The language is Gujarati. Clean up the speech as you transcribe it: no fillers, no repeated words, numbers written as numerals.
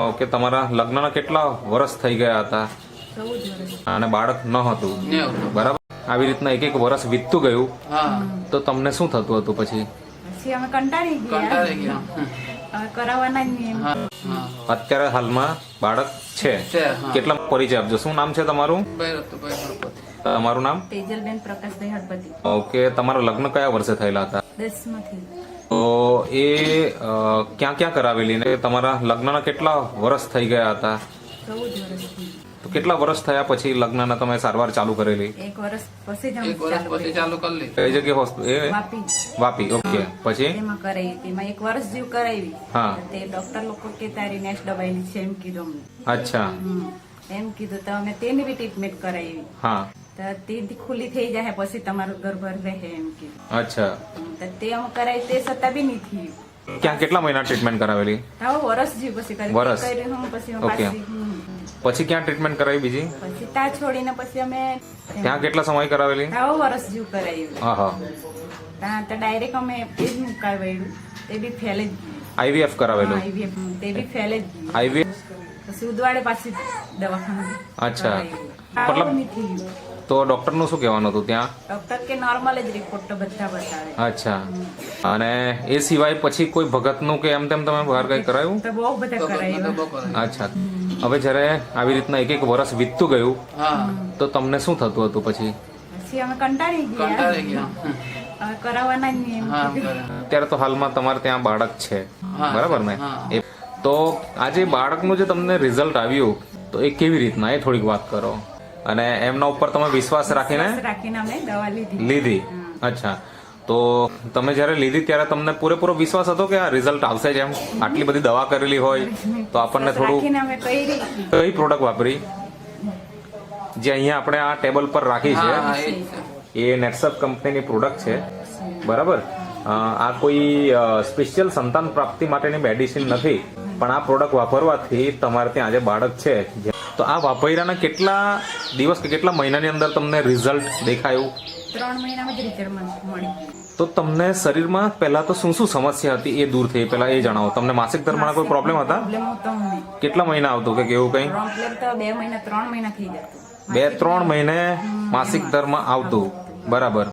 ઓકે, તમારા લગ્નના કેટલા વર્ષ થઈ ગયા હતા 14 વર્ષ. અને બાળક ન હતું, બરાબર? આવી રીતના એક વર્ષ વીતતું ગયું તો તમને શું થતું હતું પછી? પછી અમે કંટાળી ગયા. હવે કરાવવાના જ નહીં એમ. અત્યારે હાલમાં બાળક છે. કેટલા પરિચય આપજો. શું નામ છે તમારું? તમારું નામ? તેજલબેન પ્રકાશભાઈ હળપતિ. ઓકે, તમારા લગ્ન કયા વર્ષે થયેલા હતા? 10 માંથી. તો એ ક્યાં ક્યાં કરાવેલી ને તમારા લગ્નના કેટલા વર્ષ થઈ ગયા હતા? 14 વર્ષથી. તો કેટલા વર્ષ થયા પછી લગ્નના તમે સારવાર ચાલુ કરેલી? 1 વર્ષ પછી જ અમે ચાલુ કરી. કઈ જગ્યાએ હોસ્પિટલ? વાપી. વાપી. ઓકે, પછી? તેમાં કરાવી. તેમાં 1 વર્ષ જેવું કરાવી. હા. તે ડોક્ટર લોકો કે તારી નેક્સ્ટ દવાઈ છે એમ કીધું અમને. અચ્છા. એમ કીધું તો અમે તેની બી ટ્રીટમેન્ટ કરાવી. હા. તો તે ખુલ્લી થઈ જાય પછી તમારું ગર્ભ રહે એમ કીધું. અચ્છા. તો તે અમે કરાવી તે છતાં બી નહીં થયું. ક્યાં કેટલા મહિના ટ્રીટમેન્ટ કરાવેલી? હવે વર્ષ જેવું પછી કરી. વરસ. કર્યું પછી અમે ઓકે. પાછી. પછી ક્યાં ટ્રીટમેન્ટ કરાવી બીજી? પછી તા છોડીને પછી અમે ત્યાં કેટલા સમય કરાવેલી? હવે વર્ષ જેવું કરાવ્યું. હા હા. ત્યાં તો ડાયરેક્ટ અમે એ જ મુકાવ્યું. તે બી ફેલ જ ગયું. આઈવીએફ કરાવેલું? IVF. તે બી ફેલ જ ગયું. આઈવીએફ. પછી ઉદવાડે પાછી દવાખાને. અચ્છા. મતલબ મતલબ તો ડોક્ટર નું શું કહેવાનું હતું ત્યાં? ડોક્ટર કે નોર્મલ જ રિપોર્ટ તો બધા બતાવે. અચ્છા. અને એ સિવાય પછી કોઈ ભગત નું કે એમ તેમ તમે બહાર કઈ કરાયું? તો બહુ બધા કરાવ્યું. અચ્છા. હવે જયારે આવી રીતના એક વર્ષ વીતતું ગયું તો તમને શું થતું હતું પછી? પછી અમે કંટાળી ગયા. હવે કરાવવાના જ નહીં એમ. અત્યારે તો હાલમાં તમારે ત્યાં બાળક છે, બરાબર ને? તો આજે બાળકનું જે તમને રિઝલ્ટ આવ્યું તો એ કેવી રીતના, એ થોડીક વાત કરો. અને એમના ઉપર તમે વિશ્વાસ રાખીને અમે દવા લીધી? અચ્છા. તો તમે જયારે લીધી ત્યારે તમને પૂરેપૂરો વિશ્વાસ હતો કે આ રિઝલ્ટ આવશે જ એમ? આટલી બધી દવા કરેલી હોય તો આપણને થોડું. કઈ પ્રોડક્ટ વાપરી જે અહીંયા આપણે આ ટેબલ પર રાખી છે? એ નેટસપ કંપનીની પ્રોડક્ટ છે, બરાબર? આ કોઈ સ્પેશિયલ સંતાન પ્રાપ્તિ માટેની મેડિસિન નથી, પણ આ પ્રોડક્ટ વાપરવાથી તમારે ત્યાં આજે બાળક છે. તો આ વાપર્યાના કેટલા દિવસ કે કેટલા મહિનાની અંદર તમને રિઝલ્ટ દેખાયું? 3 મહિનામાં જ રિઝલ્ટ મળી. તો તમને શરીરમાં પહેલા તો શું શું સમસ્યા હતી એ દૂર થઈ? પહેલા એ જણાવો. તમને માસિક ધર્મના કોઈ પ્રોબ્લેમ હતા? પ્રોબ્લેમ હતો અમને. કેટલા મહિના આવતું કે કેવું કઈ? પ્રોબ્લેમ તો 2 મહિના 3 મહિના થઈ જતું. 2-3 મહિને માસિક ધર્મ આવતું, બરાબર?